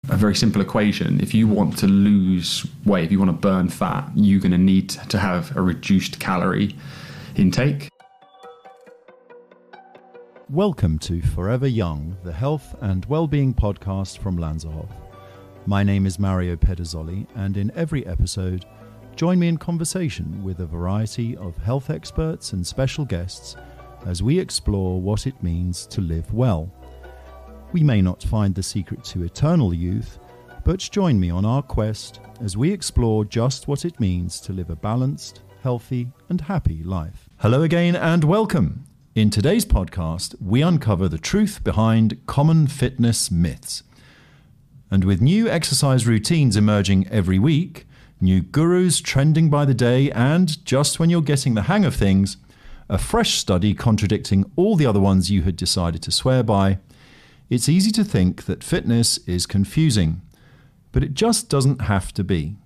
a very simple equation. If you want to lose weight, if you want to burn fat, you're going to need to have a reduced calorie intake. Welcome to Forever Young, the health and well-being podcast from Lanserhof. My name is Mario Pederzolli, and in every episode, join me in conversation with a variety of health experts and special guests as we explore what it means to live well. We may not find the secret to eternal youth, but join me on our quest as we explore just what it means to live a balanced, healthy, and happy life. Hello again and welcome. In today's podcast, we uncover the truth behind common fitness myths. And with new exercise routines emerging every week, new gurus trending by the day, and just when you're getting the hang of things, a fresh study contradicting all the other ones you had decided to swear by, it's easy to think that fitness is confusing, but it just doesn't have to be.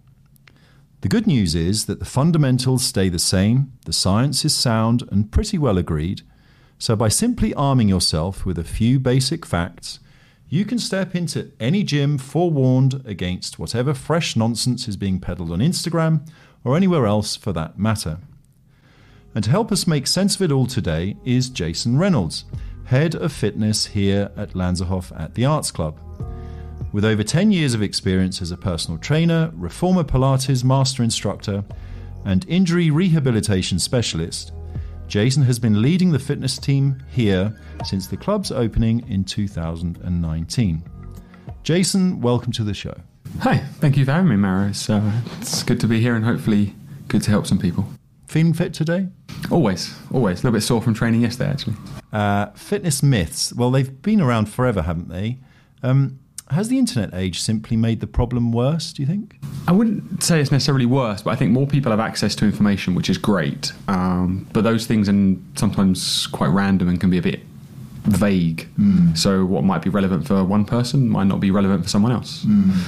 The good news is that the fundamentals stay the same, the science is sound and pretty well agreed, so by simply arming yourself with a few basic facts, you can step into any gym forewarned against whatever fresh nonsense is being peddled on Instagram or anywhere else for that matter. And to help us make sense of it all today is Jason Reynolds, Head of Fitness here at Lanserhof at the Arts Club. With over 10 years of experience as a personal trainer, reformer Pilates master instructor, and injury rehabilitation specialist, Jason has been leading the fitness team here since the club's opening in 2019. Jason, welcome to the show. Hi, thank you for having me, Mara. It's good to be here and hopefully good to help some people. Feeling fit today? Always. A little bit sore from training yesterday, actually. Fitness myths, well, they've been around forever, haven't they? Has the internet age simply made the problem worse, do you think? I wouldn't say it's necessarily worse, but I think more people have access to information, which is great. But those things are sometimes quite random and can be a bit vague. So what might be relevant for one person might not be relevant for someone else.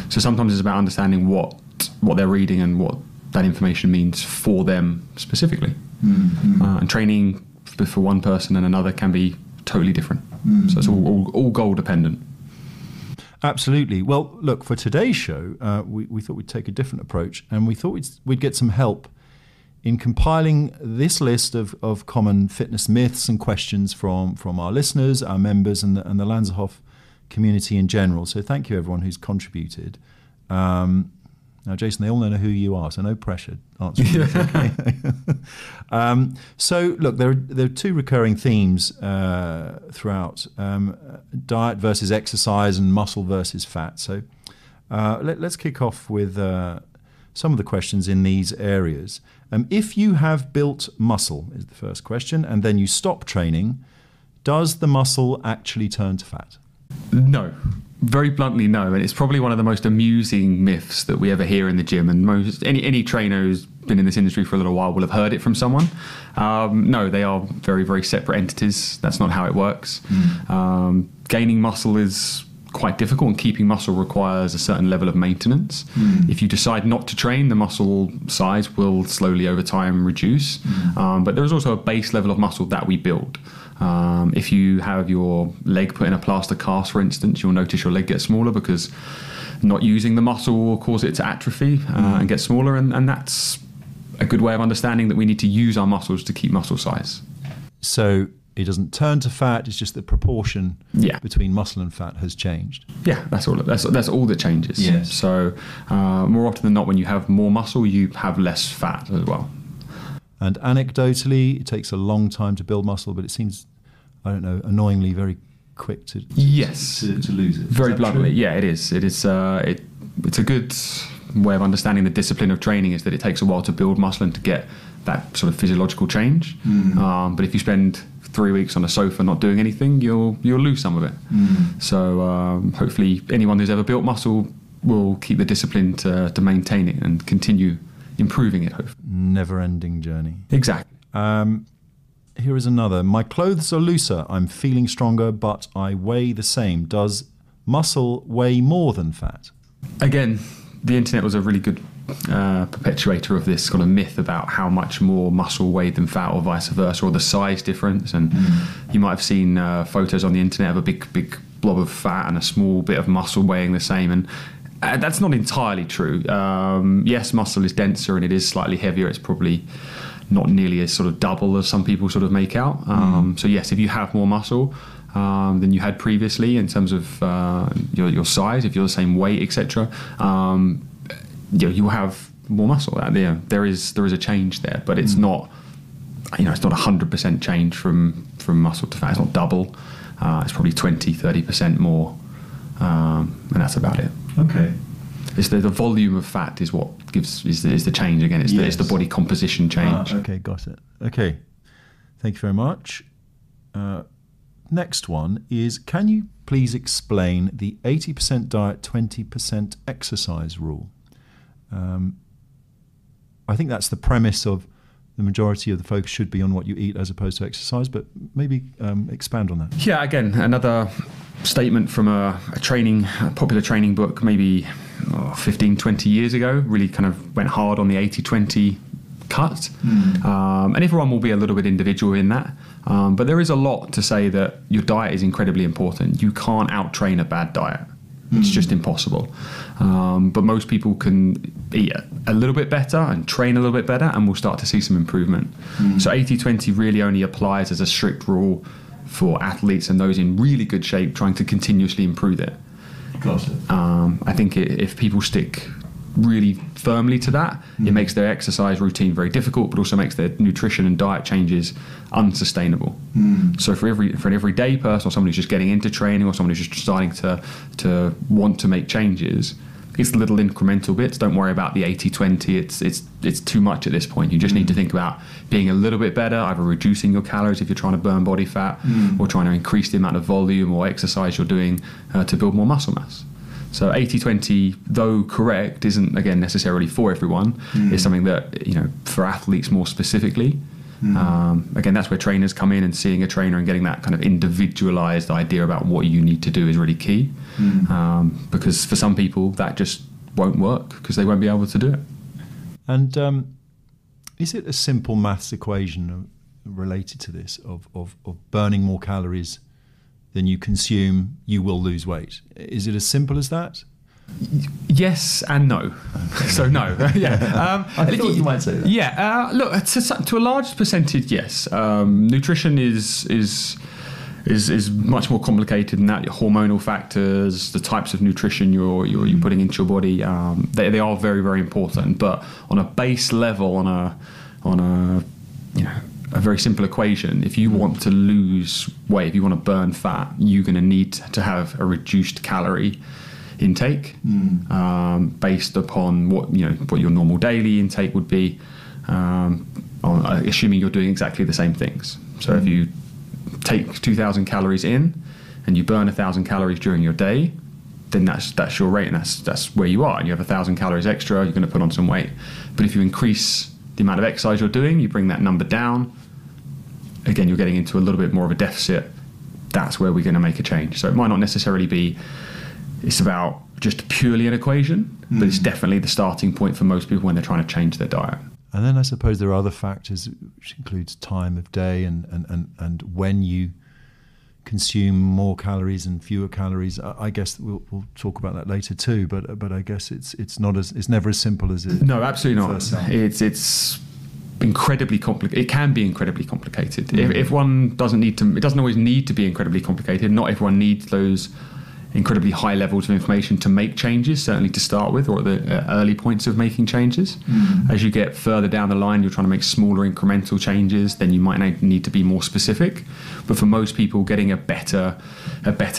So sometimes it's about understanding what they're reading and what that information means for them specifically. And training for one person and another can be totally different. So it's all goal dependent. Absolutely. Well, look, for today's show, we thought we'd take a different approach, and we thought we'd get some help in compiling this list of common fitness myths and questions from our listeners, our members, and the Lanserhof community in general. So thank you, everyone who's contributed. Now, Jason, they all know who you are, so no pressure answering this, okay? So, look, there are two recurring themes throughout, diet versus exercise and muscle versus fat. So let's kick off with some of the questions in these areas. If you have built muscle, is the first question, and then you stop training, does the muscle actually turn to fat? No. Very bluntly, no, and it's probably one of the most amusing myths that we ever hear in the gym. And any trainer who's been in this industry for a little while will have heard it from someone. No, they are very, very separate entities. That's not how it works. Gaining muscle is quite difficult, and keeping muscle requires a certain level of maintenance. If you decide not to train, the muscle size will slowly over time reduce. But there is also a base level of muscle that we build. If you have your leg put in a plaster cast, for instance, you'll notice your leg gets smaller because not using the muscle will cause it to atrophy and get smaller. And that's a good way of understanding that we need to use our muscles to keep muscle size. So it doesn't turn to fat, it's just the proportion between muscle and fat has changed. Yeah, that's all that changes. Yes. So more often than not, when you have more muscle, you have less fat as well. And anecdotally, it takes a long time to build muscle, but it seems, I don't know, annoyingly very quick to lose it. Very bluntly, true? Yeah, it is. It's a good way of understanding the discipline of training is that it takes a while to build muscle and to get that sort of physiological change. But if you spend 3 weeks on a sofa not doing anything, you'll lose some of it. So hopefully anyone who's ever built muscle will keep the discipline to maintain it and continue improving it, hopefully. Never-ending journey. Exactly. Here is another. My clothes are looser. I'm feeling stronger, but I weigh the same. Does muscle weigh more than fat? Again, the internet was a really good perpetuator of this kind of myth about how much more muscle weighed than fat, or vice versa, or the size difference. And you might have seen photos on the internet of a big blob of fat and a small bit of muscle weighing the same. And that's not entirely true. Yes, muscle is denser and it is slightly heavier. It's probably not nearly as sort of double as some people sort of make out. So yes, if you have more muscle than you had previously in terms of your size, if you're the same weight, etc., you have more muscle. There is a change there, but it's not. It's not 100% change from muscle to fat. It's not double. It's probably 20-30% more, and that's about it. Okay. It's the volume of fat is what is the change again. It's the body composition change. Okay, got it. Okay, thank you very much. Next one is, can you please explain the 80% diet, 20% exercise rule? I think that's the premise of the majority of the focus should be on what you eat as opposed to exercise, but maybe expand on that. Yeah, again, another statement from a popular training book, maybe 15, 20 years ago, really kind of went hard on the 80-20 cut. And everyone will be a little bit individual in that. But there is a lot to say that your diet is incredibly important. You can't out-train a bad diet. It's just impossible. But most people can eat a little bit better and train a little bit better, and we'll start to see some improvement. So 80-20 really only applies as a strict rule for athletes and those in really good shape trying to continuously improve it. Got it. I think if people stick really firmly to that, it makes their exercise routine very difficult, but also makes their nutrition and diet changes unsustainable. So for an everyday person, or someone who's just getting into training, or someone who's just starting to want to make changes, it's little incremental bits. Don't worry about the 80-20. It's too much at this point. You just need to think about being a little bit better, either reducing your calories if you're trying to burn body fat, or trying to increase the amount of volume or exercise you're doing to build more muscle mass. So 80-20, though correct, isn't, again, necessarily for everyone. It's something that, for athletes more specifically. Again, that's where trainers come in, and seeing a trainer and getting that kind of individualized idea about what you need to do is really key. Because for some people, that just won't work because they won't be able to do it. And is it a simple maths equation related to this of burning more calories than you consume, you will lose weight? Is it as simple as that? Yes and no. So no. Yeah. I thought you might say that. Yeah. Look, to a large percentage, yes. Nutrition is much more complicated than that. Your hormonal factors, the types of nutrition you're putting into your body, they are very, very important. But on a base level, on a very simple equation, if you want to lose weight, if you want to burn fat, you're going to need to have a reduced calorie intake based upon what your normal daily intake would be, assuming you're doing exactly the same things. So if you take 2,000 calories in and you burn 1,000 calories during your day, then that's your rate, and that's where you are, and you have 1,000 calories extra, you're going to put on some weight. But if you increase the amount of exercise you're doing, you bring that number down, again, you're getting into a little bit more of a deficit. That's where we're going to make a change. So it might not necessarily be, it's about just purely an equation, but it's definitely the starting point for most people when they're trying to change their diet. And then I suppose there are other factors, which includes time of day and when you consume more calories and fewer calories. I guess we'll talk about that later too. But I guess it's never as simple as it. No, absolutely not. It's incredibly complicated. It can be incredibly complicated. If one doesn't need to, it doesn't always need to be incredibly complicated. Not everyone needs those incredibly high levels of information to make changes, certainly to start with, or at the early points of making changes. As you get further down the line, you're trying to make smaller incremental changes, then you might need to be more specific. But for most people, getting a better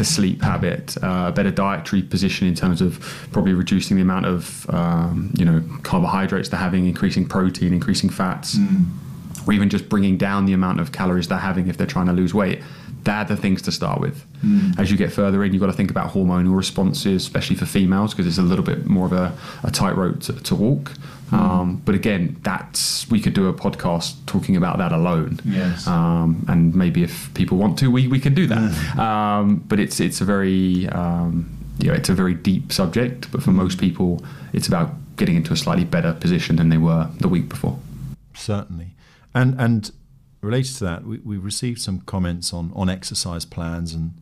sleep habit, a better dietary position in terms of probably reducing the amount of carbohydrates they're having, increasing protein, increasing fats, or even just bringing down the amount of calories they're having if they're trying to lose weight. They're the things to start with. As you get further in, you've got to think about hormonal responses, especially for females, because it's a little bit more of a tightrope to walk. But again, we could do a podcast talking about that alone. Yes. And maybe if people want to, we can do that. But it's a very it's a very deep subject. But for most people, it's about getting into a slightly better position than they were the week before. Certainly, and related to that, we received some comments on exercise plans, and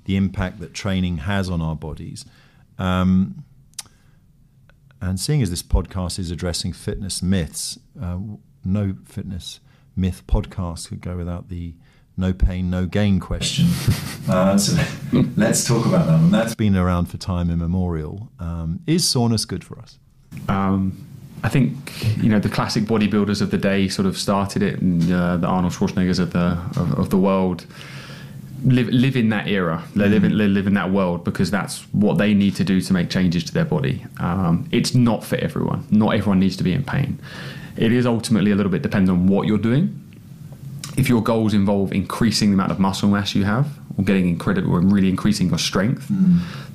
the impact that training has on our bodies. And seeing as this podcast is addressing fitness myths, no fitness myth podcast could go without the no pain, no gain question. So let's talk about that one. That's been around for time immemorial. Is soreness good for us? I think, the classic bodybuilders of the day sort of started it, and the Arnold Schwarzeneggers of the world live in that era. They live in that world because that's what they need to do to make changes to their body. It's not for everyone. Not everyone needs to be in pain. It is ultimately a little bit dependent on what you're doing. If your goals involve increasing the amount of muscle mass you have, or really increasing your strength,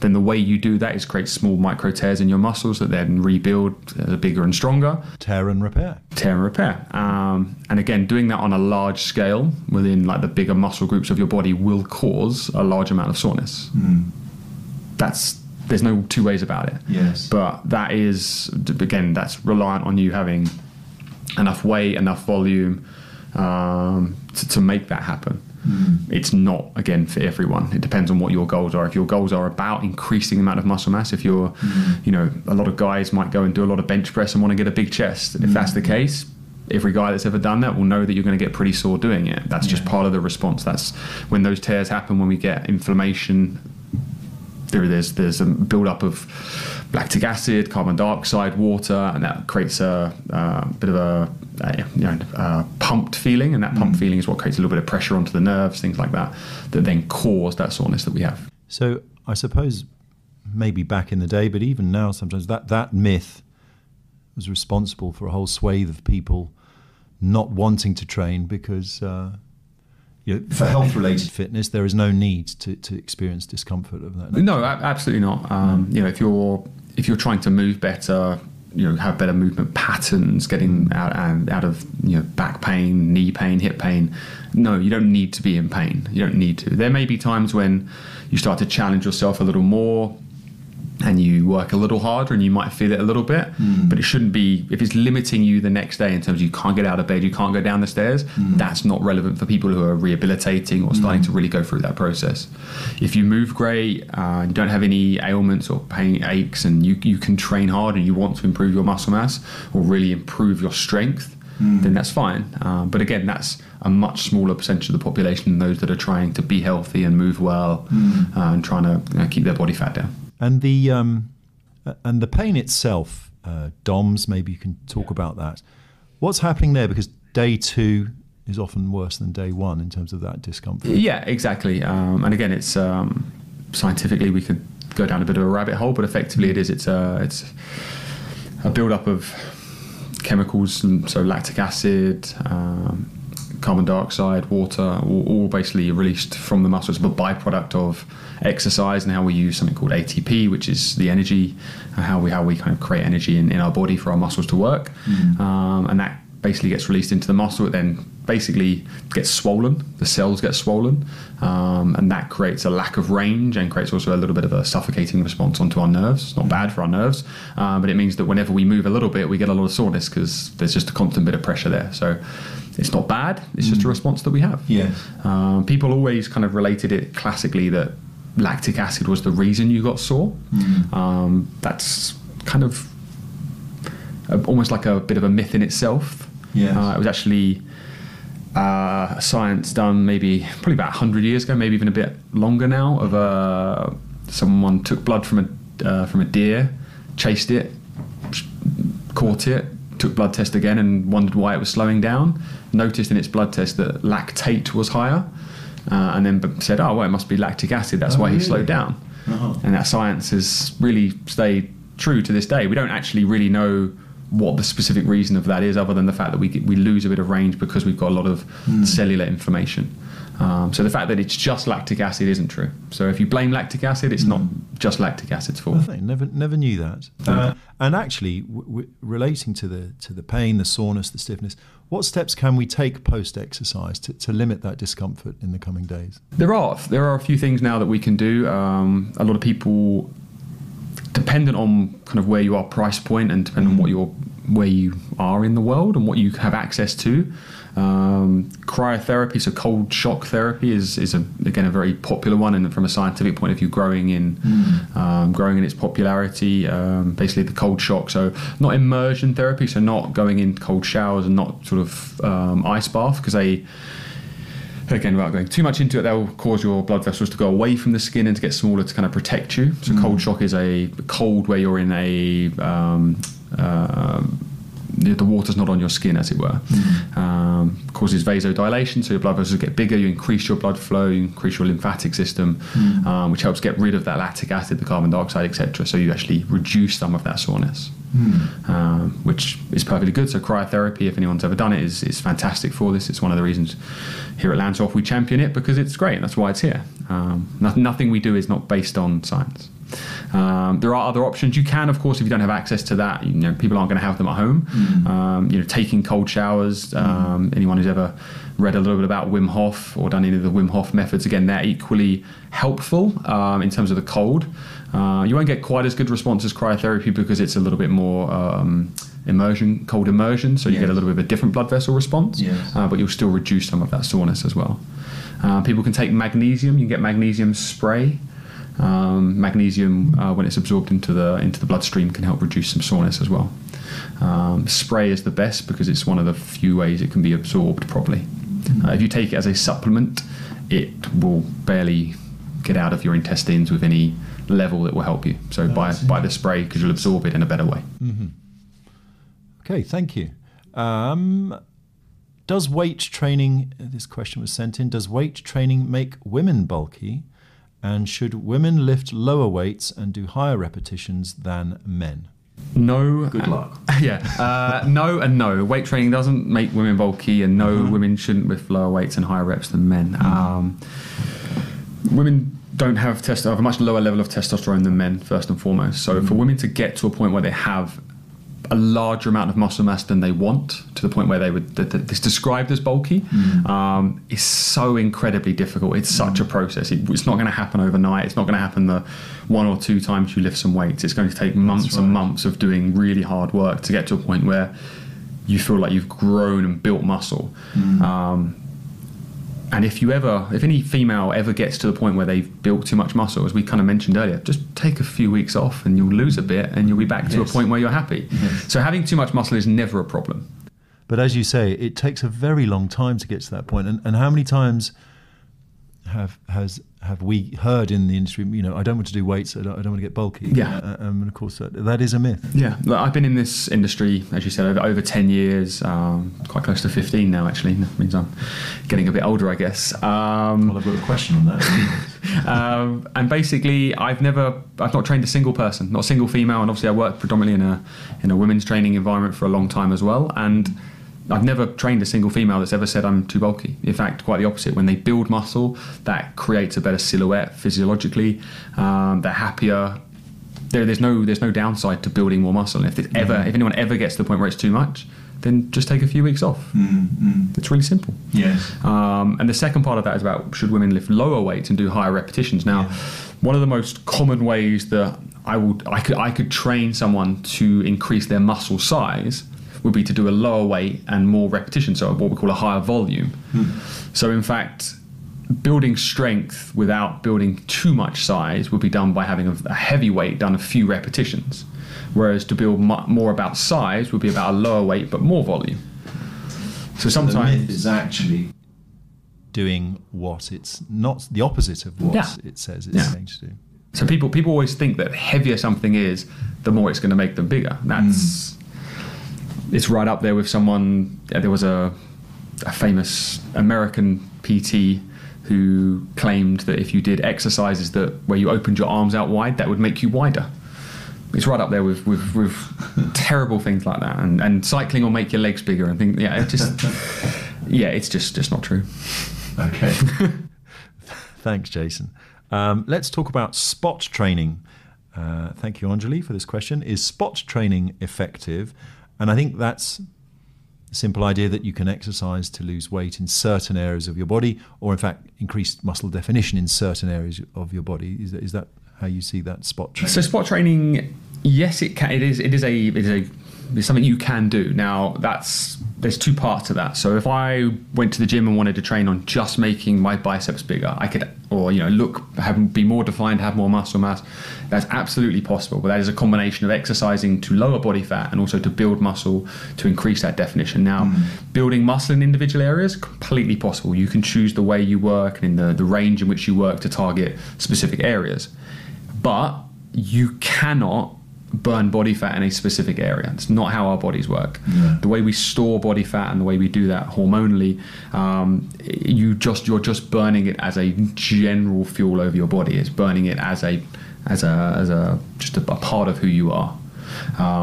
then the way you do that is create small micro tears in your muscles that then rebuild bigger and stronger. Tear and repair. And again, doing that on a large scale within like the bigger muscle groups of your body will cause a large amount of soreness. There's no two ways about it. Yes. But that is, again, that's reliant on you having enough weight, enough volume to make that happen. It's not, again, for everyone. It depends on what your goals are. If your goals are about increasing the amount of muscle mass, if you're, a lot of guys might go and do a lot of bench press and want to get a big chest. If that's the case, every guy that's ever done that will know that you're going to get pretty sore doing it. That's just part of the response. That's when those tears happen, when we get inflammation. There's a build-up of lactic acid, carbon dioxide, water, and that creates a bit of a pumped feeling, and that pumped feeling is what creates a little bit of pressure onto the nerves, things like that then cause that soreness that we have. So I suppose maybe back in the day, but even now sometimes that myth was responsible for a whole swathe of people not wanting to train because... for health-related fitness, there is no need to experience discomfort of that. No, absolutely not. If you're trying to move better, have better movement patterns, getting out of back pain, knee pain, hip pain. No, you don't need to be in pain. You don't need to. There may be times when you start to challenge yourself a little more, and you work a little harder and you might feel it a little bit, but it shouldn't be, if it's limiting you the next day in terms of you can't get out of bed, you can't go down the stairs, that's not relevant for people who are rehabilitating or starting to really go through that process. If you move great, you don't have any ailments or pain, aches, and you can train hard and you want to improve your muscle mass or really improve your strength, then that's fine. But again, that's a much smaller percentage of the population than those that are trying to be healthy and move well and trying to keep their body fat down. And the pain itself, DOMS, maybe you can talk about that. What's happening there? Because day 2 is often worse than day 1 in terms of that discomfort. Yeah, exactly. And again, it's scientifically we could go down a bit of a rabbit hole, but effectively it's a build-up of chemicals, so lactic acid, carbon dioxide, water, all basically released from the muscles, but byproduct of exercise and how we use something called ATP, which is the energy, how we kind of create energy in our body for our muscles to work. And that basically gets released into the muscle. It then basically gets swollen. The cells get swollen, and that creates a lack of range and creates also a little bit of a suffocating response onto our nerves. It's not bad for our nerves, but it means that whenever we move a little bit, we get a lot of soreness because there's just a constant bit of pressure there. So it's not bad. It's just a response that we have. Yes. People always kind of related it classically that lactic acid was the reason you got sore. That's kind of almost like a bit of a myth in itself. Yes. It was actually science done probably about 100 years ago, maybe even a bit longer now, of someone took blood from a deer, chased it, caught it, took blood test again and wondered why it was slowing down, noticed in its blood test that lactate was higher, and then said, oh, well, it must be lactic acid, that's why he slowed down. And that science has really stayed true to this day. We don't actually really know what the specific reason of that is, other than the fact that we lose a bit of range because we've got a lot of cellular inflammation. So the fact that it's just lactic acid isn't true. So if you blame lactic acid, it's not just lactic acid's fault. I never knew that. And actually, relating to the pain, the soreness, the stiffness, what steps can we take post-exercise to limit that discomfort in the coming days? There are a few things now that we can do. A lot of people, dependent on kind of where you are price point and depending on where you are in the world and what you have access to. Cryotherapy, so cold shock therapy, is again a very popular one, and from a scientific point of view, growing in its popularity. Basically, the cold shock, so not immersion therapy, so not going in cold showers and not sort of ice bath, because they, again, without going too much into it, they'll cause your blood vessels to go away from the skin and to get smaller to kind of protect you. So cold shock is a cold where you're in a the water's not on your skin, as it were. Causes vasodilation, so your blood vessels get bigger, you increase your blood flow, you increase your lymphatic system, which helps get rid of that lactic acid, the carbon dioxide, etc. So you actually reduce some of that soreness, which is perfectly good. So cryotherapy, if anyone's ever done it, is fantastic for this. It's one of the reasons here at Lanserhof we champion it, because it's great. That's why it's here. Nothing we do is not based on science. There are other options. You can, of course, if you don't have access to that, people aren't going to have them at home. Taking cold showers. Anyone who's ever read a little bit about Wim Hof or done any of the Wim Hof methods, again, they're equally helpful in terms of the cold. You won't get quite as good response as cryotherapy because it's a little bit more cold immersion, so you get a little bit of a different blood vessel response, but you'll still reduce some of that soreness as well. People can take magnesium. You can get magnesium spray. Magnesium, when it's absorbed into the bloodstream, can help reduce some soreness as well. Spray is the best because it's one of the few ways it can be absorbed properly. If you take it as a supplement, it will barely get out of your intestines with any level that will help you. So buy the spray because you'll absorb it in a better way. Okay, thank you. Does weight training, this question was sent in, does weight training make women bulky? And should women lift lower weights and do higher repetitions than men? No. Good luck. No and no. Weight training doesn't make women bulky, and no, women shouldn't lift lower weights and higher reps than men. Women don't have a much lower level of testosterone than men, first and foremost. So for women to get to a point where they have a larger amount of muscle mass than they want, to the point where they would it's described as bulky, is so incredibly difficult. It's such a process. It's not going to happen overnight. It's not going to happen the 1 or 2 times you lift some weights. It's going to take months and months of doing really hard work to get to a point where you feel like you've grown and built muscle. And if any female ever gets to the point where they've built too much muscle, as we kind of mentioned earlier, just take a few weeks off and you'll lose a bit and you'll be back to a point where you're happy. So having too much muscle is never a problem. But as you say, it takes a very long time to get to that point. And how many times have we heard in the industry, I don't want to do weights, I don't want to get bulky. And of course, that is a myth. Yeah, look, I've been in this industry, as you said, over 10 years, quite close to 15 now, actually. That means I'm getting a bit older, I guess. Well, I've got a question on that. And basically, I've not trained a single person, not a single female, and obviously I work predominantly in a women's training environment for a long time as well, and I've never trained a single female that's ever said I'm too bulky. In fact, quite the opposite. When they build muscle, that creates a better silhouette physiologically. They're happier. There's no downside to building more muscle. And if anyone ever gets to the point where it's too much, then just take a few weeks off. It's really simple. Yes. And the second part of that is about, should women lift lower weights and do higher repetitions? Now, one of the most common ways that I could train someone to increase their muscle size would be to do a lower weight and more repetition, so what we call a higher volume. So in fact, building strength without building too much size would be done by having a heavy weight done a few repetitions, whereas to build more about size would be about a lower weight but more volume. So sometimes the myth is actually doing what it's not, the opposite of what it says it's going to do. So people always think that the heavier something is, the more it's going to make them bigger. It's right up there with someone. There was a famous American PT who claimed that if you did exercises where you opened your arms out wide, that would make you wider. It's right up there with terrible things like that. And cycling will make your legs bigger and things. It's just not true. Okay. Thanks, Jason. Let's talk about spot training. Thank you, Anjali, for this question. Is spot training effective? And I think that's a simple idea that you can exercise to lose weight in certain areas of your body, or in fact increase muscle definition in certain areas of your body. Is that how you see that spot training? So spot training, yes, it can. It is a It's something you can do. Now, there's two parts to that. So if I went to the gym and wanted to train on just making my biceps bigger, I could, or be more defined, have more muscle mass. That's absolutely possible. But that is a combination of exercising to lower body fat and also to build muscle to increase that definition. Now, building muscle in individual areas, completely possible. You can choose the way you work and in the range in which you work to target specific areas. But you cannot burn body fat in a specific area. It's not how our bodies work. Yeah. The way we store body fat and the way we do that hormonally, you're just burning it as a general fuel over your body. It's burning it as a part of who you are.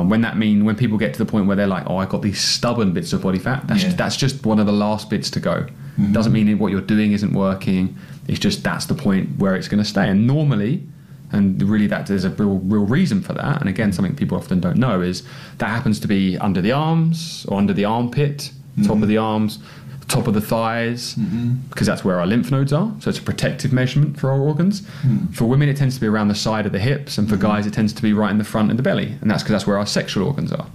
When people get to the point where they're like, oh, I got these stubborn bits of body fat, that's just one of the last bits to go. Mm-hmm. Doesn't mean what you're doing isn't working. It's just that's the point where it's going to stay. And normally, and really that there's a real reason for that, and again something people often don't know, is that happens to be under the arms or under the armpit, top of the arms, top of the thighs, because that's where our lymph nodes are. So it's a protective measurement for our organs. For women it tends to be around the side of the hips, and for guys it tends to be right in the front of the belly, and that's because that's where our sexual organs are.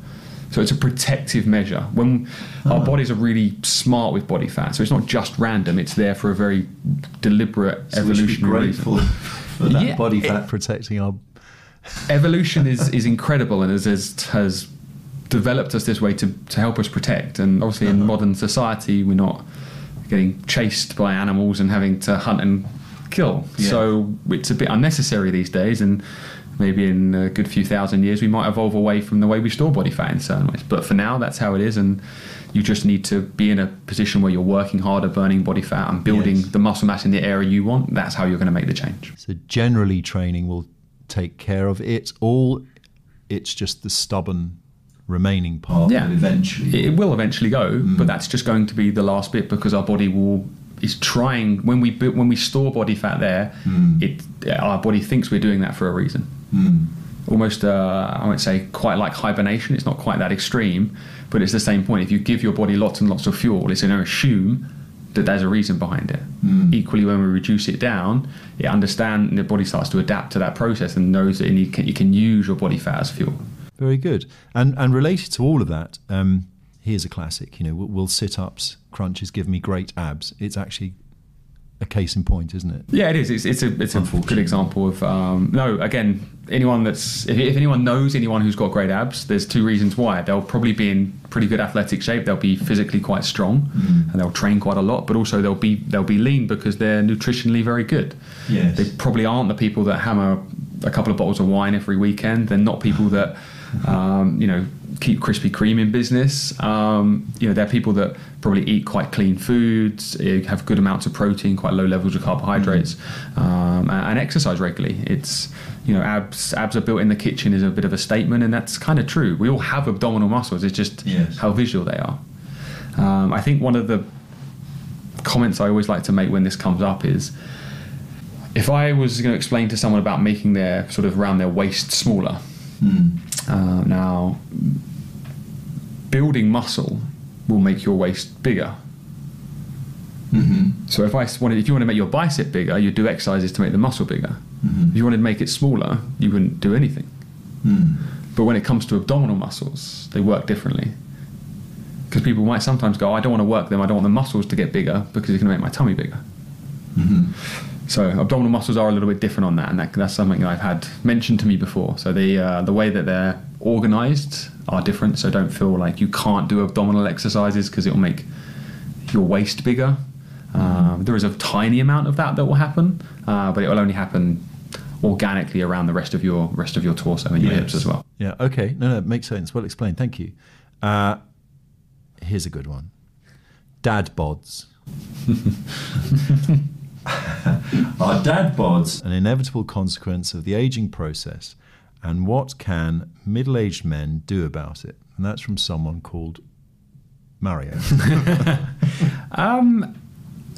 So it's a protective measure. When our bodies are really smart with body fat, so it's not just random, it's there for a very deliberate evolutionary reason. For that body fat protecting our... Evolution is incredible, and has developed us this way to help us protect. And obviously in modern society we're not getting chased by animals and having to hunt and kill. So it's a bit unnecessary these days, and maybe in a good few thousand years we might evolve away from the way we store body fat in certain ways. But for now that's how it is, and you just need to be in a position where you're working harder, burning body fat and building the muscle mass in the area you want. That's how you're going to make the change. So generally training will take care of it all. It's just the stubborn remaining part eventually. It will eventually go, but that's just going to be the last bit, because our body is trying, when we store body fat there, our body thinks we're doing that for a reason. Almost, I won't say quite like hibernation, it's not quite that extreme, but it's the same point. If you give your body lots and lots of fuel, it's going to assume that there's a reason behind it. Equally, when we reduce it down, the body starts to adapt to that process and knows that you can use your body fat as fuel. Very good. And related to all of that, here's a classic. Will sit-ups, crunches give me great abs? It's actually a case in point, isn't it? Yeah, it is. It's a good example of again, if anyone knows anyone who's got great abs, there's two reasons why. They'll probably be in pretty good athletic shape. They'll be physically quite strong, and they'll train quite a lot. But also they'll be lean because they're nutritionally very good. Yes. They probably aren't the people that hammer a couple of bottles of wine every weekend. They're not people that keep Krispy Kreme in business. They're people that probably eat quite clean foods, have good amounts of protein, quite low levels of carbohydrates, and exercise regularly. It's abs are built in the kitchen is a bit of a statement, and that's kind of true. We all have abdominal muscles. It's just how visual they are. I think one of the comments I always like to make when this comes up is, if I was going to explain to someone about making their sort of around their waist smaller. Now, building muscle will make your waist bigger. So if you want to make your bicep bigger, you'd do exercises to make the muscle bigger. If you wanted to make it smaller, you wouldn't do anything. But when it comes to abdominal muscles, they work differently. Because people might sometimes go, I don't want to work them, I don't want the muscles to get bigger because it's going to make my tummy bigger. So abdominal muscles are a little bit different on that, and that's something that I've had mentioned to me before. So the way that they're organised are different, so don't feel like you can't do abdominal exercises because it will make your waist bigger. There is a tiny amount of that will happen, but it will only happen organically around the rest of your torso and your hips as well. Yeah, okay. No, it makes sense. Well explained. Thank you. Here's a good one. Dad bods. Are dad bods an inevitable consequence of the aging process, and what can middle-aged men do about it? And that's from someone called Mario.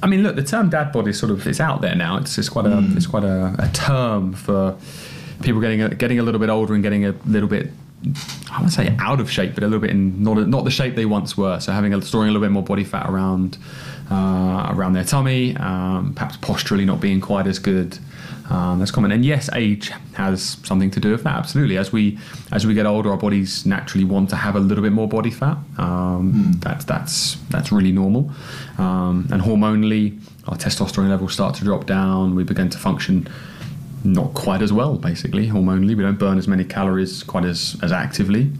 I mean, look, the term dad bod is it's out there now. It's quite a term for people getting a little bit older and getting a little bit, I wouldn't say out of shape, but a little bit in not the shape they once were. So storing a little bit more body fat around their tummy, perhaps posturally not being quite as good. That's common. And yes, age has something to do with that. Absolutely. As we get older, our bodies naturally want to have a little bit more body fat. That's really normal. And hormonally, our testosterone levels start to drop down. We begin to function not quite as well, basically, hormonally. We don't burn as many calories quite as actively.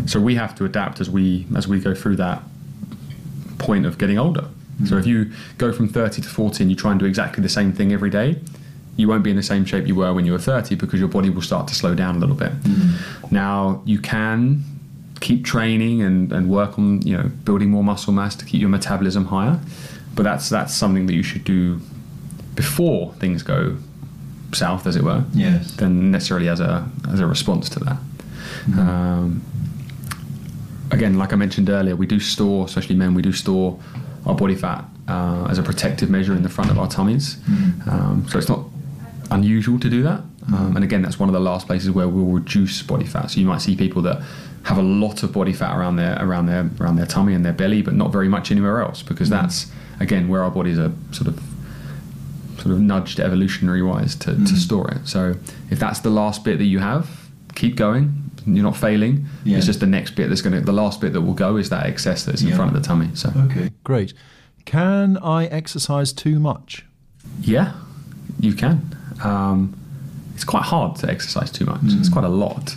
So we have to adapt as we go through that point of getting older. So if you go from 30 to 40 and you try and do exactly the same thing every day, you won't be in the same shape you were when you were 30, because your body will start to slow down a little bit. Now, you can keep training and work on building more muscle mass to keep your metabolism higher, but that's something that you should do before things go south, as it were, than necessarily as a response to that. Again, like I mentioned earlier, we do store, especially men, we do store our body fat as a protective measure in the front of our tummies. So it's not unusual to do that. And again, that's one of the last places where we'll reduce body fat. So you might see people that have a lot of body fat around their tummy and their belly, but not very much anywhere else, because that's again where our bodies are sort of nudged evolutionary wise to store it. So if that's the last bit that you have, keep going. You're not failing. It's just the next bit the last bit that will go is that excess that's in front of the tummy. So okay, great. Can I exercise too much? Yeah, you can. It's quite hard to exercise too much. It's quite a lot.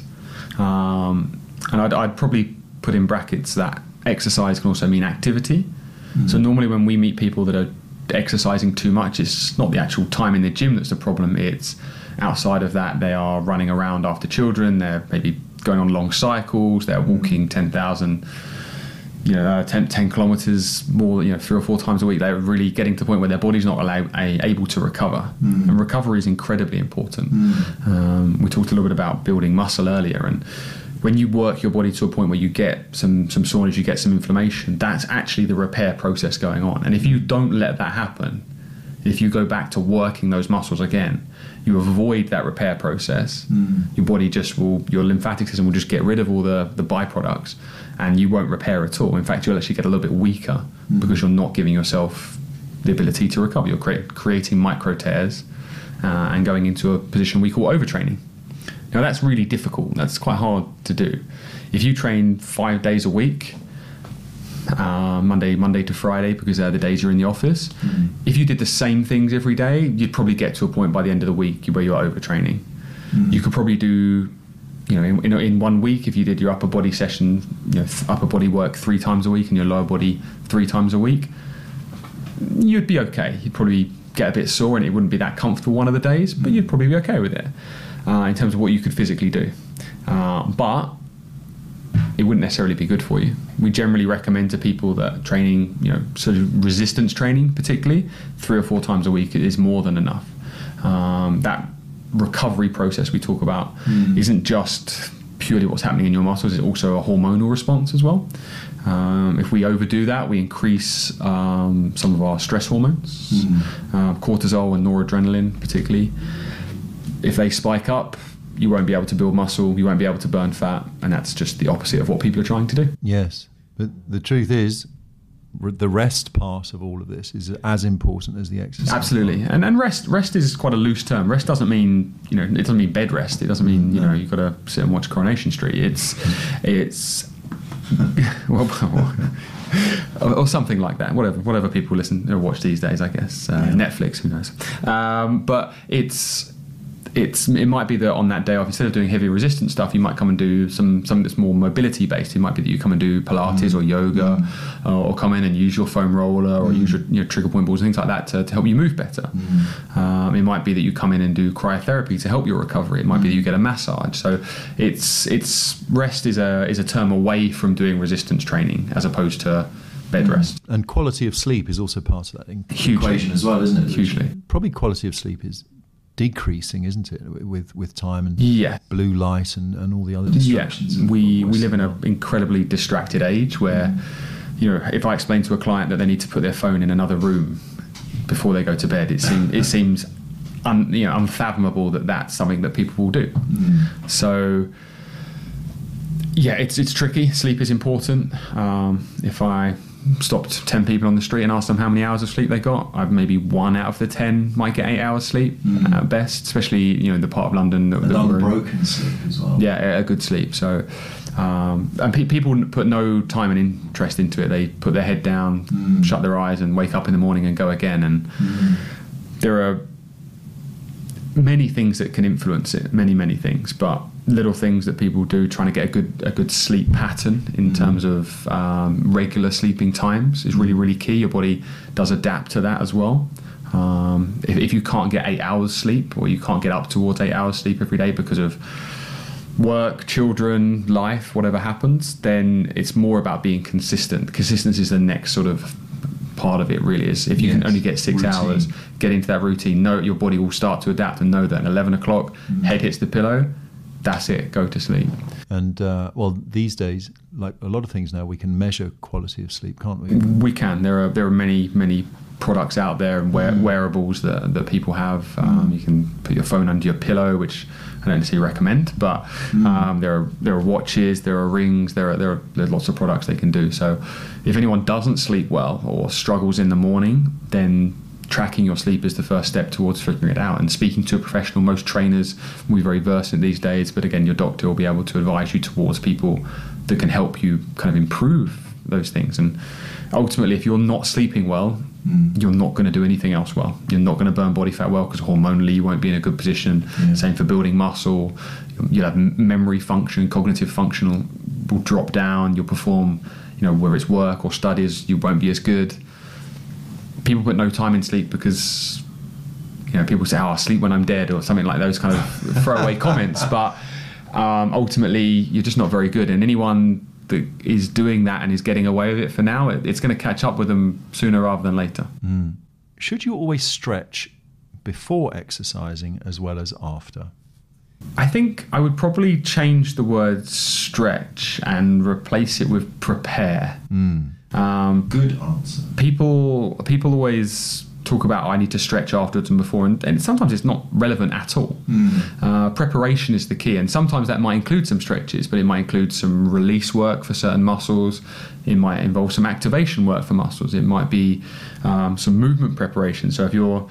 And I'd probably put in brackets that exercise can also mean activity. So normally when we meet people that are exercising too much, it's not the actual time in the gym that's the problem. It's outside of that, they are running around after children, they're maybe going on long cycles, they're walking 10 kilometers more, 3 or 4 times a week. They're really getting to the point where their body's not able to recover. And recovery is incredibly important. We talked a little bit about building muscle earlier, and when you work your body to a point where you get some soreness, you get some inflammation, that's actually the repair process going on. And if you don't let that happen, if you go back to working those muscles again, you avoid that repair process. Your body your lymphatic system will just get rid of all the byproducts, and you won't repair at all. In fact, you'll actually get a little bit weaker because you're not giving yourself the ability to recover. You're creating micro tears and going into a position we call overtraining. Now, that's really difficult. That's quite hard to do. If you train 5 days a week, Monday to Friday, because they're the days you're in the office, if you did the same things every day, you'd probably get to a point by the end of the week where you're overtraining. You could probably do, in 1 week, if you did your upper body session, upper body work 3 times a week and your lower body 3 times a week, you'd be okay. You'd probably get a bit sore and it wouldn't be that comfortable one of the days, but you'd probably be okay with it in terms of what you could physically do. But it wouldn't necessarily be good for you. We generally recommend to people that training, sort of resistance training particularly, 3 or 4 times a week is more than enough. That recovery process we talk about isn't just purely what's happening in your muscles, it's also a hormonal response as well. If we overdo that, we increase some of our stress hormones, cortisol and noradrenaline particularly. If they spike up, you won't be able to build muscle, you won't be able to burn fat, and that's just the opposite of what people are trying to do. Yes, but the truth is, the rest part of all of this is as important as the exercise. Absolutely, and rest is quite a loose term. Rest doesn't mean it doesn't mean bed rest. It doesn't mean you've got to sit and watch Coronation Street. It's or something like that. Whatever people listen or watch these days, I guess. Netflix, who knows? But it might be that on that day off, instead of doing heavy resistance stuff, you might come and do something that's more mobility based. It might be that you come and do Pilates or yoga, or come in and use your foam roller or use your trigger point balls and things like that to help you move better. It might be that you come in and do cryotherapy to help your recovery. It might be that you get a massage. So it's rest is a term away from doing resistance training as opposed to bed rest. And quality of sleep is also part of that equation as well, isn't it? Hugely. Probably quality of sleep is decreasing, isn't it, with time and blue light and all the other distractions. We live in an incredibly distracted age where if I explain to a client that they need to put their phone in another room before they go to bed, it seems unfathomable that that's something that people will do. So it's tricky. Sleep is important. If I stopped 10 people on the street and asked them how many hours of sleep they got, I've maybe 1 out of the 10 might get 8 hours sleep at best, especially in the part of London that we're in. Unbroken sleep as well. Yeah, a good sleep. So and people put no time and interest into it. They put their head down, shut their eyes, and wake up in the morning and go again. And there are many things that can influence it, many things, but little things that people do trying to get a good sleep pattern in terms of regular sleeping times is really key. Your body does adapt to that as well. If you can't get 8 hours sleep, or you can't get up towards 8 hours sleep every day because of work, children, life, whatever happens, then it's more about being consistent. Consistency is the next sort of part of it, really. Is if you can only get 6 hours, get into that routine, know your body will start to adapt and know that at 11 o'clock head hits the pillow, that's it, go to sleep. And well, these days, like a lot of things now, we can measure quality of sleep, can't we? We can. There are many products out there and wearables that people have. You can put your phone under your pillow, which I don't necessarily recommend, but there are watches, there are rings, there are lots of products they can do. So if anyone doesn't sleep well or struggles in the morning, then tracking your sleep is the first step towards figuring it out, and speaking to a professional. Most trainers will be very versed in these days, but again, your doctor will be able to advise you towards people that can help you kind of improve those things. And ultimately, if you're not sleeping well, you're not going to do anything else well. You're not going to burn body fat well, because hormonally you won't be in a good position. Same for building muscle. You'll have memory function, cognitive function will drop down. You'll perform, whether it's work or studies, you won't be as good. People put no time in sleep because people say, I sleep when I'm dead, or something like those kind of throwaway comments, but ultimately you're just not very good. And anyone that is doing that and is getting away with it for now, it's going to catch up with them sooner rather than later. Should you always stretch before exercising as well as after? I think I would probably change the word stretch and replace it with prepare. Good answer. People always talk about, I need to stretch afterwards and before, and sometimes it's not relevant at all. Preparation is the key, and sometimes that might include some stretches, but it might include some release work for certain muscles. It might involve some activation work for muscles. It might be some movement preparation. So if your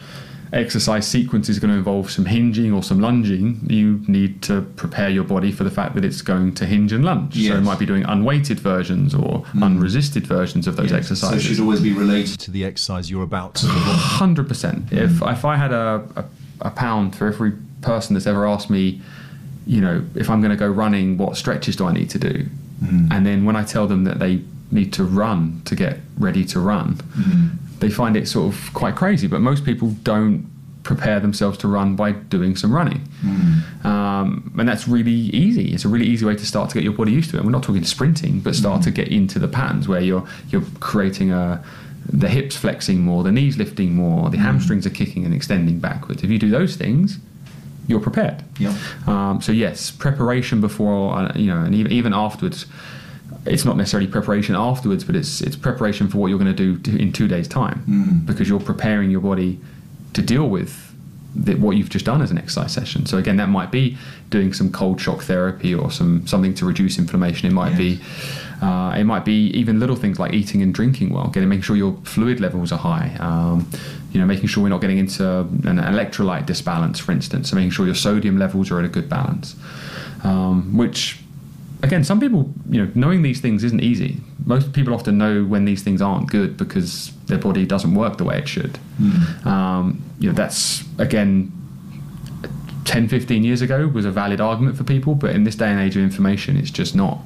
exercise sequence is going to involve some hinging or some lunging, you need to prepare your body for the fact that it's going to hinge and lunge. So it might be doing unweighted versions or unresisted versions of those exercises. So it should always be related to the exercise you're about to do. 100%. If I had a pound for every person that's ever asked me, if I'm going to go running, what stretches do I need to do? And then when I tell them that they need to run to get ready to run, they find it sort of quite crazy. But most people don't prepare themselves to run by doing some running. And that's really easy. It's a really easy way to start to get your body used to it. We're not talking sprinting, but start to get into the patterns where you're creating the hips flexing more, the knees lifting more, the hamstrings are kicking and extending backwards. If you do those things, you're prepared. So yes, preparation before, and even afterwards. It's not necessarily preparation afterwards, but it's preparation for what you're going to do in 2 days' time, because you're preparing your body to deal with what you've just done as an exercise session. So again, that might be doing some cold shock therapy or something to reduce inflammation. It might be even little things like eating and drinking well, making sure your fluid levels are high. Making sure we're not getting into an electrolyte disbalance, for instance. So making sure your sodium levels are at a good balance, which. Again, some people, knowing these things isn't easy. Most people often know when these things aren't good because their body doesn't work the way it should. That's, again, 10, 15 years ago was a valid argument for people, but in this day and age of information, it's just not.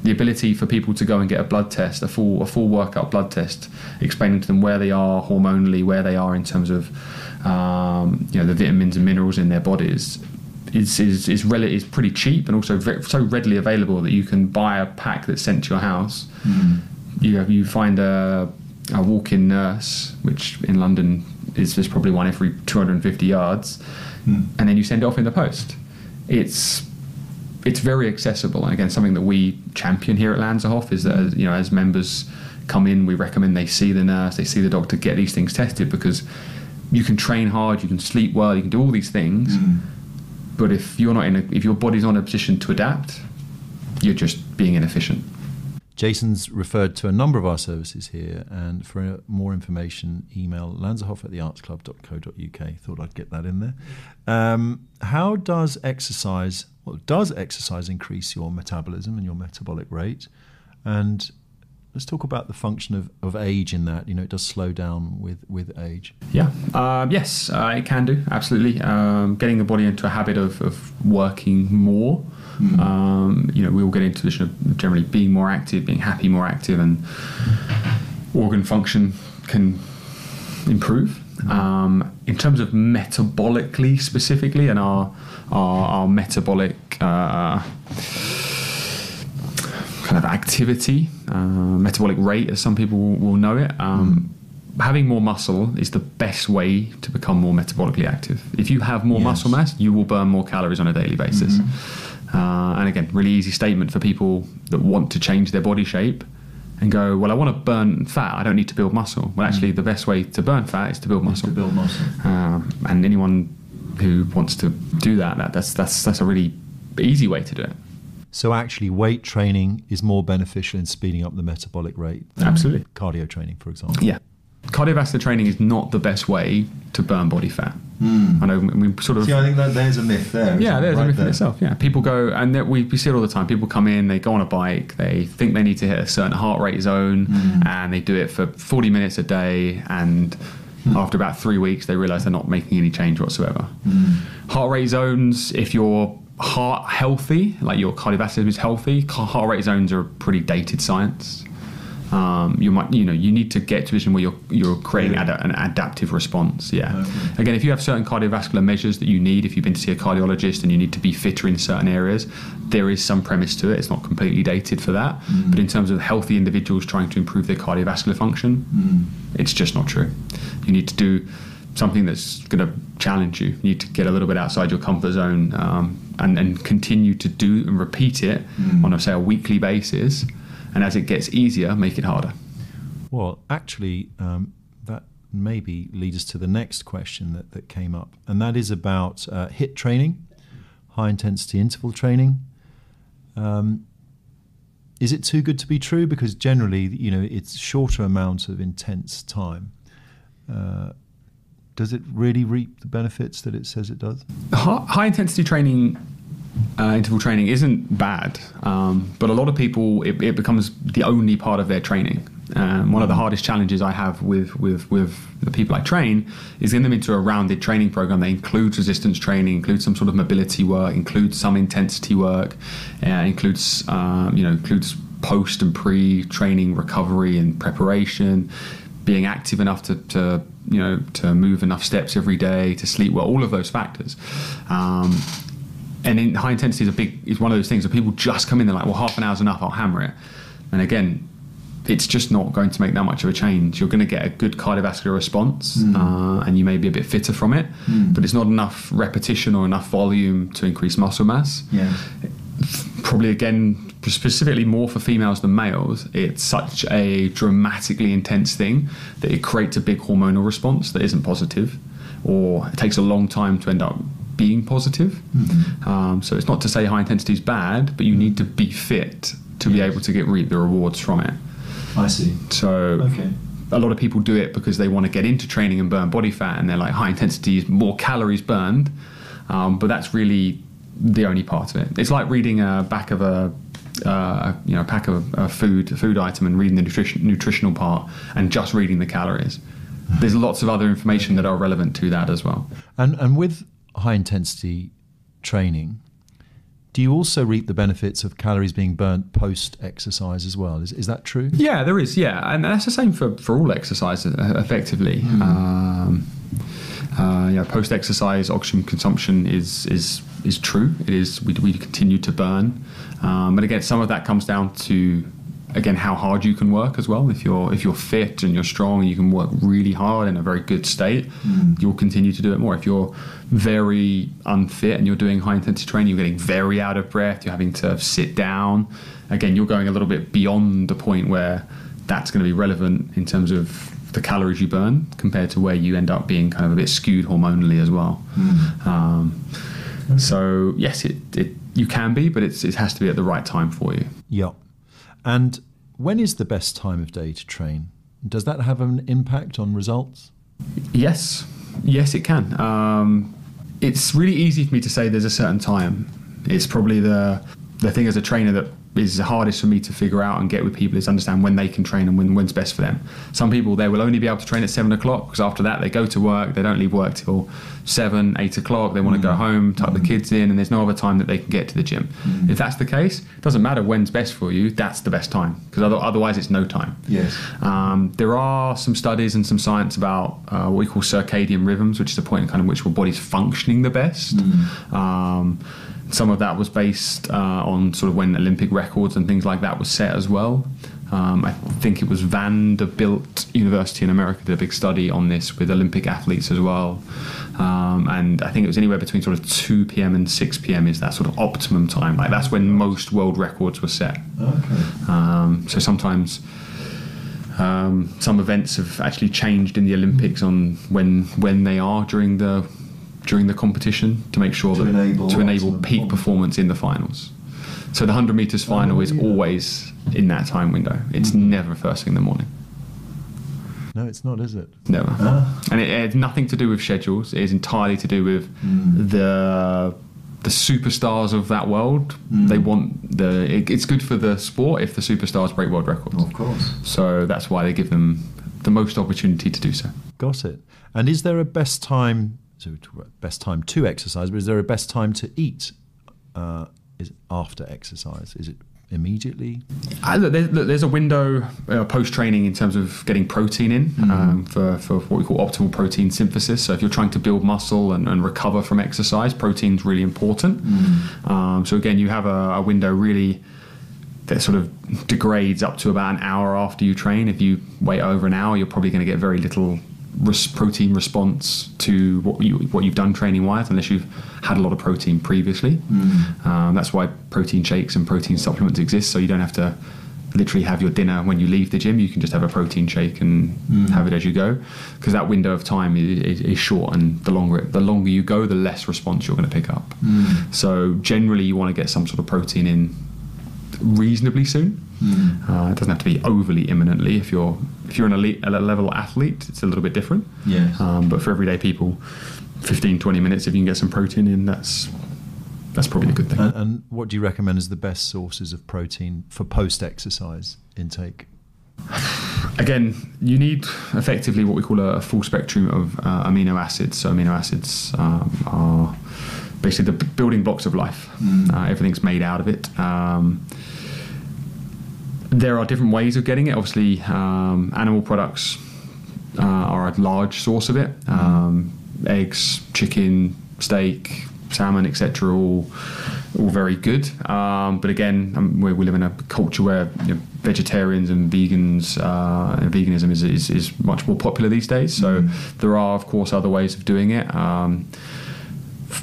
The ability for people to go and get a blood test, a full workup blood test, explaining to them where they are hormonally, where they are in terms of, the vitamins and minerals in their bodies, is pretty cheap, and also so readily available that you can buy a pack that's sent to your house. You find a walk-in nurse, which in London is probably one every 250 yards, and then you send it off in the post. It's very accessible, and again, something that we champion here at Lanserhof is that as members come in, we recommend they see the nurse, they see the doctor, get these things tested, because you can train hard, you can sleep well, you can do all these things. But if your body's not in a position to adapt, you're just being inefficient. Jason's referred to a number of our services here, and for more information, email lanserhof@theartsclub.co.uk. Thought I'd get that in there. How does exercise increase your metabolism and your metabolic rate? And let's talk about the function of age in that. It does slow down with age. Yeah. Yes, it can do. Absolutely. Getting the body into a habit of working more. We all get into a position of generally being more active, being happy, more active, and organ function can improve. In terms of metabolically specifically, and our metabolic kind of activity, metabolic rate, as some people will know it, having more muscle is the best way to become more metabolically active. If you have more muscle mass, you will burn more calories on a daily basis. And again, really easy statement for people that want to change their body shape and go, well, I want to burn fat, I don't need to build muscle. Well, actually, the best way to burn fat is to build muscle. And anyone who wants to do that's a really easy way to do it. So actually, weight training is more beneficial in speeding up the metabolic rate than Absolutely. Cardio training, for example. Yeah. Cardiovascular training is not the best way to burn body fat. I know we sort of... See, I think that there's a myth there. Yeah, there's right a myth there. in itself. Yeah, people go, and we see it all the time. People come in, they go on a bike, they think they need to hit a certain heart rate zone, and they do it for 40 minutes a day, and after about 3 weeks, they realise they're not making any change whatsoever. Heart rate zones, if your heart healthy, like your cardiovascular is healthy, heart rate zones are a pretty dated science. You need to get to a position where you're creating an adaptive response. Yeah. Okay. Again, if you have certain cardiovascular measures that you need, if you've been to see a cardiologist and you need to be fitter in certain areas, there is some premise to it. It's not completely dated for that. But in terms of healthy individuals trying to improve their cardiovascular function, it's just not true. You need to do something that's going to challenge you. You need to get a little bit outside your comfort zone and continue to do and repeat it on, say, a weekly basis. And as it gets easier, make it harder. Well, actually, that maybe leads us to the next question that came up, and that is about HIIT training, high-intensity interval training. Is it too good to be true? Because generally, it's a shorter amount of intense time. Does it really reap the benefits that it says it does? High-intensity training, interval training isn't bad, but a lot of people, it becomes the only part of their training. One of the hardest challenges I have with the people I train is getting them into a rounded training program that includes resistance training, includes some sort of mobility work, includes some intensity work, includes post and pre-training recovery and preparation, being active enough to move enough steps every day, to sleep well, all of those factors. And in high intensity is one of those things where people just come in, they're like, well, half an hour's enough, I'll hammer it. And again, it's just not going to make that much of a change. You're going to get a good cardiovascular response, and you may be a bit fitter from it, but it's not enough repetition or enough volume to increase muscle mass. Yeah. Probably, again, specifically more for females than males, it's such a dramatically intense thing that it creates a big hormonal response that isn't positive, or it takes a long time to end up being positive. So it's not to say high intensity is bad, but you need to be fit to be able to reap the rewards from it. I see. So a lot of people do it because they want to get into training and burn body fat, and they're like, high intensity is more calories burned, but that's really the only part of it. It's like reading a back of a pack of a food item and reading the nutritional part and just reading the calories. There's lots of other information that are relevant to that as well. And with high intensity training, do you also reap the benefits of calories being burnt post exercise as well? Is that true? Yeah, there is. Yeah, and that's the same for all exercise effectively. Post exercise oxygen consumption is true. It is. We continue to burn, but again, some of that comes down to, again, how hard you can work as well. If you're fit and you're strong and you can work really hard in a very good state, you'll continue to do it more. If you're very unfit and you're doing high intensity training, you're getting very out of breath, you're having to sit down, again, you're going a little bit beyond the point where that's going to be relevant in terms of the calories you burn compared to where you end up being kind of a bit skewed hormonally as well. So yes, it you can be, but it has to be at the right time for you. Yeah. And When is the best time of day to train? Does that have an impact on results? Yes, it can. It's really easy for me to say there's a certain time. It's probably the thing as a trainer that is the hardest for me to figure out and get with people is understand when they can train and when's best for them. Some people, they will only be able to train at 7 o'clock because after that they go to work, they don't leave work till 7, 8 o'clock, they want to go home, tuck the kids in, and there's no other time that they can get to the gym. If that's the case, it doesn't matter when's best for you, that's the best time, because otherwise it's no time. Yes. There are some studies and some science about what we call circadian rhythms, which is the point in kind of which your body's functioning the best. Some of that was based on sort of when Olympic records and things like that was set as well. I think it was Vanderbilt University in America did a big study on this with Olympic athletes as well. And I think it was anywhere between sort of 2 p.m. and 6 p.m. is that sort of optimum time. Like that's when most world records were set. Okay. So sometimes some events have actually changed in the Olympics on when they are during the competition to make sure to enable peak performance in the finals. So the 100 meters final is always in that time window. It's never first thing in the morning. No, it's not, is it? Never. And it has nothing to do with schedules. It is entirely to do with the superstars of that world. They want it's good for the sport if the superstars break world records. Of course. So that's why they give them the most opportunity to do so. Got it. And is there a best time? So best time to exercise, but is there a best time to eat? Is it after exercise? Is it immediately? There's a window post-training in terms of getting protein in for what we call optimal protein synthesis. So if you're trying to build muscle and recover from exercise, protein's really important. So again, you have a window really that sort of degrades up to about an hour after you train. If you wait over an hour, you're probably going to get very little protein response to what you've done training wise, unless you've had a lot of protein previously. That's why protein shakes and protein supplements exist, so you don't have to literally have your dinner when you leave the gym. You can just have a protein shake and have it as you go, because that window of time is short, and the longer you go, the less response you're going to pick up. So generally you want to get some sort of protein in reasonably soon. It doesn't have to be overly imminently. If you're an elite level athlete, it's a little bit different. Yes. But for everyday people, 15-20 minutes, if you can get some protein in, that's probably a good thing. And what do you recommend as the best sources of protein for post-exercise intake? Again, you need effectively what we call a full spectrum of amino acids. So amino acids are basically the building blocks of life. Everything's made out of it. There are different ways of getting it. Obviously, animal products are a large source of it. Eggs, chicken, steak, salmon, etc. all very good. But again, we live in a culture where vegetarians and vegans, veganism is much more popular these days. So there are, of course, other ways of doing it.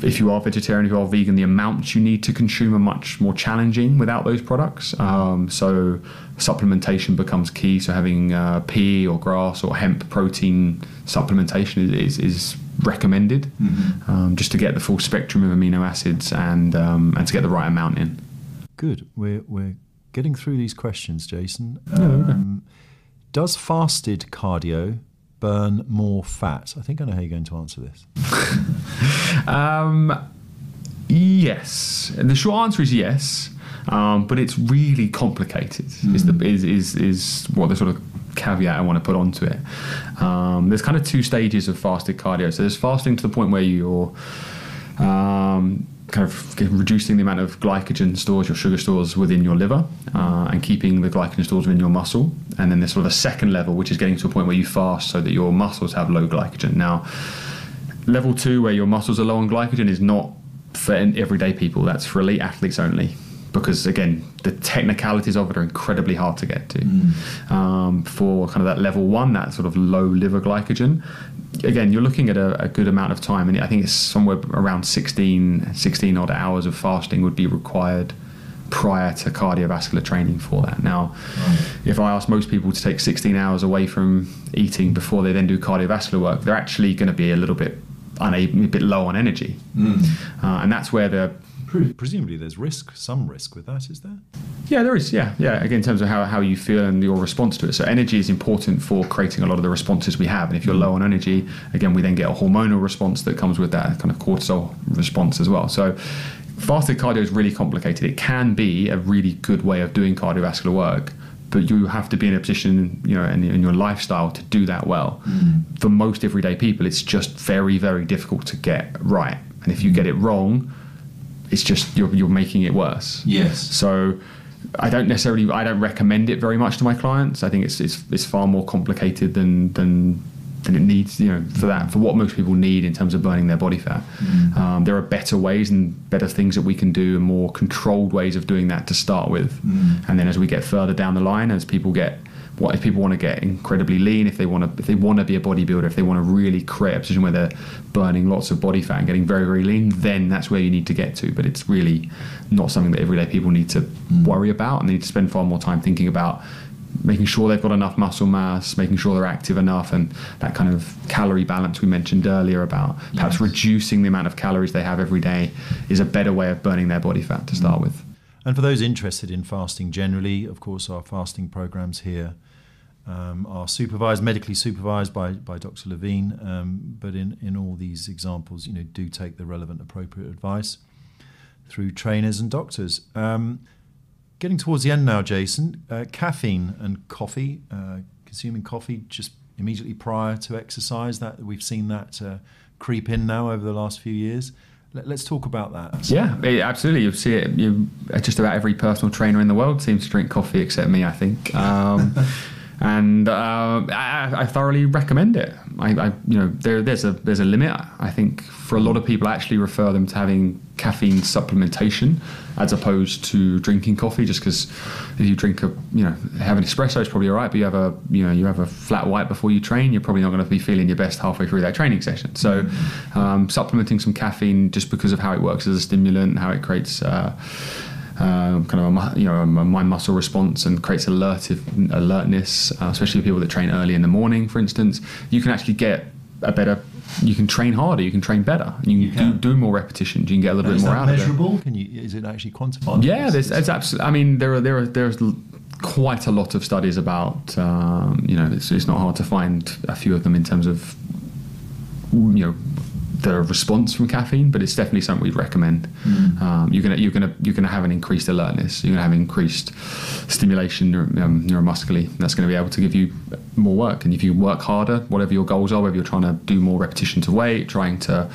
If you are vegetarian, if you are vegan, the amounts you need to consume are much more challenging without those products. So supplementation becomes key. So having pea or grass or hemp protein supplementation is recommended, just to get the full spectrum of amino acids and to get the right amount in. Good. We're getting through these questions, Jason. Okay. Does fasted cardio burn more fat? I think I know how you're going to answer this. Yes. The short answer is yes, but it's really complicated. Is what the sort of caveat I want to put onto it. There's kind of two stages of fasted cardio. So there's fasting to the point where you're kind of reducing the amount of glycogen stores, your sugar stores within your liver, and keeping the glycogen stores within your muscle. And then there's sort of a second level, which is getting to a point where you fast so that your muscles have low glycogen. Now, level 2, where your muscles are low on glycogen, is not for everyday people. That's for elite athletes only, because again, the technicalities of it are incredibly hard to get to. For kind of that level 1, that sort of low liver glycogen, again, you're looking at a good amount of time, and I think it's somewhere around 16 odd hours of fasting would be required prior to cardiovascular training for that. Now, if I ask most people to take 16 hours away from eating before they then do cardiovascular work, they're actually going to be a bit low on energy. And that's where the Presumably there's some risk with that, is there? Yeah, there is. Yeah. Again, in terms of how you feel and your response to it. So energy is important for creating a lot of the responses we have. And if you're low on energy, again, we then get a hormonal response that comes with that kind of cortisol response as well. So fasted cardio is really complicated. It can be a really good way of doing cardiovascular work, but you have to be in a position, in your lifestyle to do that well. For most everyday people, it's just very, very difficult to get right. And if you get it wrong, it's just you're making it worse. Yes. So I don't recommend it very much to my clients. I think it's far more complicated than it needs, for what most people need in terms of burning their body fat. There are better ways and better things that we can do, and more controlled ways of doing that to start with. And then as we get further down the line, as people if people want to get incredibly lean, if they want to be a bodybuilder, if they want to really create a position where they're burning lots of body fat and getting very, very lean, then that's where you need to get to. But it's really not something that everyday people need to worry about, and they need to spend far more time thinking about making sure they've got enough muscle mass, making sure they're active enough, and that kind of calorie balance we mentioned earlier about perhaps reducing the amount of calories they have every day is a better way of burning their body fat to start with. And for those interested in fasting generally, of course, our fasting programs here are medically supervised by Dr. Levine, but in all these examples, do take the relevant, appropriate advice through trainers and doctors. Getting towards the end now, Jason, caffeine and coffee, consuming coffee just immediately prior to exercise, that we've seen that creep in now over the last few years. Let's talk about that. Yeah, absolutely. You see it. Just about every personal trainer in the world seems to drink coffee except me, I think. And I thoroughly recommend it. There's a limit. I think for a lot of people, I actually refer them to having caffeine supplementation as opposed to drinking coffee. Just because if you have an espresso, it's probably all right. But you have a flat white before you train, you're probably not going to be feeling your best halfway through that training session. So supplementing some caffeine just because of how it works as a stimulant, how it creates kind of a mind-muscle response and creates alertness, especially for people that train early in the morning, for instance. You can actually get you can train harder, you can train better, you can do more repetitions, you can get a little bit more out of it. Is that measurable? Is it actually quantified? Yeah, there's absolutely. I mean, there's quite a lot of studies about. It's not hard to find a few of them in terms of the response from caffeine, but it's definitely something we'd recommend. You're gonna have an increased alertness. You're gonna have increased stimulation neuromuscularly. That's going to be able to give you more work. And if you work harder, whatever your goals are, whether you're trying to do more repetitions of weight, trying to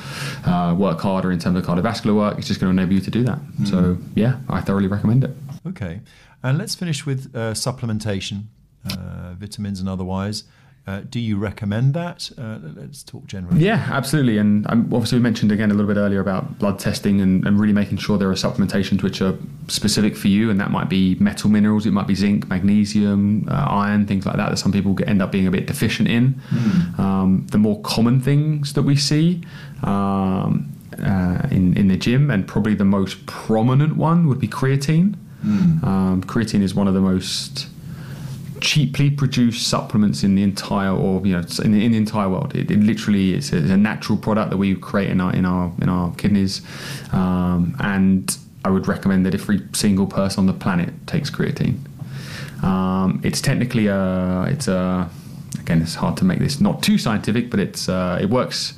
work harder in terms of cardiovascular work, it's just going to enable you to do that. So yeah, I thoroughly recommend it. Okay, and let's finish with supplementation, vitamins and otherwise. Do you recommend that? Let's talk generally. Yeah, absolutely. And obviously we mentioned again a little bit earlier about blood testing and really making sure there are supplementations which are specific for you, and that might be metal minerals, it might be zinc, magnesium, iron, things like that some people end up being a bit deficient in. The more common things that we see in the gym, and probably the most prominent one would be creatine. Creatine is one of the most cheaply produced supplements in the entire, in the entire world. It literally is a natural product that we create in our kidneys, and I would recommend that every single person on the planet takes creatine. It's technically again, it's hard to make this not too scientific, but it works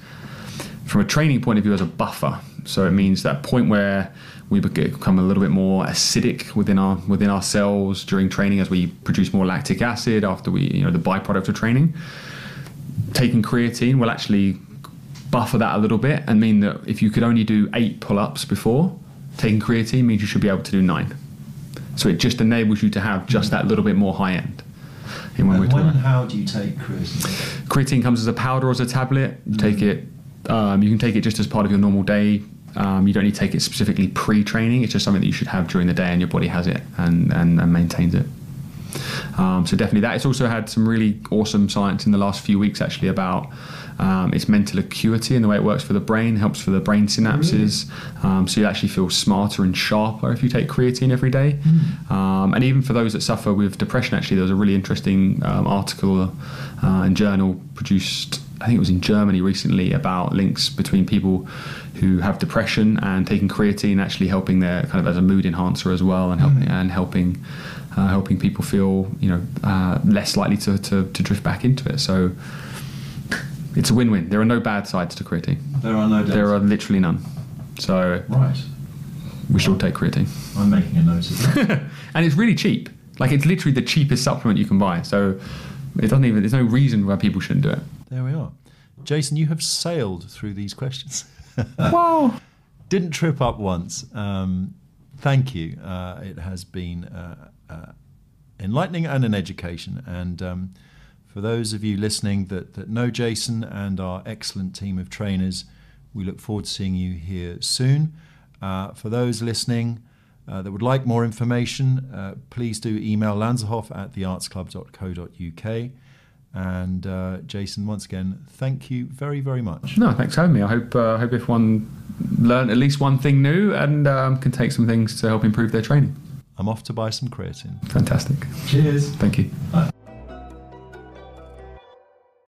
from a training point of view as a buffer. So it means that point where we become a little bit more acidic within our cells during training as we produce more lactic acid after the byproduct of training. Taking creatine will actually buffer that a little bit and mean that if you could only do 8 pull-ups before, taking creatine means you should be able to do 9. So it just enables you to have just that little bit more high end. How do you take creatine? Creatine comes as a powder or as a tablet. You take it. You can take it just as part of your normal day. You don't need to take it specifically pre-training. It's just something that you should have during the day, and your body has it and maintains it. So definitely that. It's also had some really awesome science in the last few weeks actually about its mental acuity and the way it works for the brain, helps for the brain synapses. Really? So you actually feel smarter and sharper if you take creatine every day. And even for those that suffer with depression, actually, there was a really interesting article and journal produced I think it was in Germany recently, about links between people who have depression and taking creatine actually helping their kind of as a mood enhancer as well, and helping people feel less likely to drift back into it. So it's a win-win. There are no bad sides to creatine. There are no doubts. There are literally none. So right, we should all take creatine. I'm making a note of that. And it's really cheap. Like, it's literally the cheapest supplement you can buy. So there's no reason why people shouldn't do it. There we are. Jason, you have sailed through these questions. Wow. Didn't trip up once. Thank you. It has been enlightening and an education. And for those of you listening that know Jason and our excellent team of trainers, we look forward to seeing you here soon. For those listening that would like more information, please do email lanserhof@theartsclub.co.uk. And Jason, once again, thank you very, very much. No, thanks for having me. I hope everyone learned at least one thing new and can take some things to help improve their training. I'm off to buy some creatine. Fantastic. Cheers. Thank you. Bye.